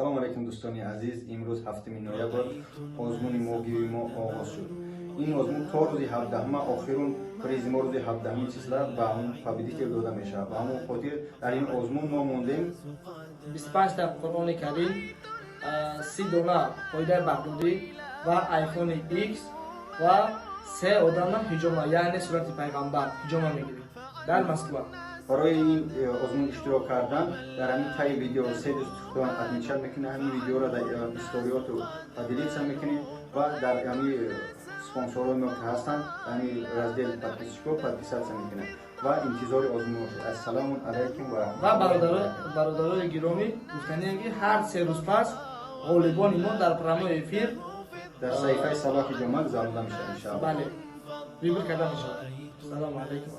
салом алейкум дӯстони азиз. Имрӯз 7 ноябр озмуни могиви мо оғоз шуд. Ин озмун то рӯзи 17 охирун призи мо рӯзи 17 числа ба ҳамон победител дода мешавад. Ба ҳамон хотир дар ин озмун мо мондем 25 та Қуръони Карим, 30 дона қоидаи Бағдодӣ ва айфони X ва 3 одама ҳиҷома, яъне сурати пайғамбар ҳиҷома мегирем дар Москва. барои ин озмун иштирок кардан дар ҳамин таи видео 3 дӯстон отмеча мекунем. ҳамин видеоро дар историёту делиться мекунем ва дар ҳамин спонсорои мо ки ҳастанд ҳамин раздел подписчикҳо подписатсия мекунем ва интизори озмун бошед. Ассалому алайкум ва бародарои гиромӣ, гуфтанем ки ҳар 3 рӯз пас ғолибони мо дар программаи эфир дар саҳифаи Салоҳи Ҷомак завода мешавад иншоалло. бале вибр карда мешавад. Ассалому алайкум.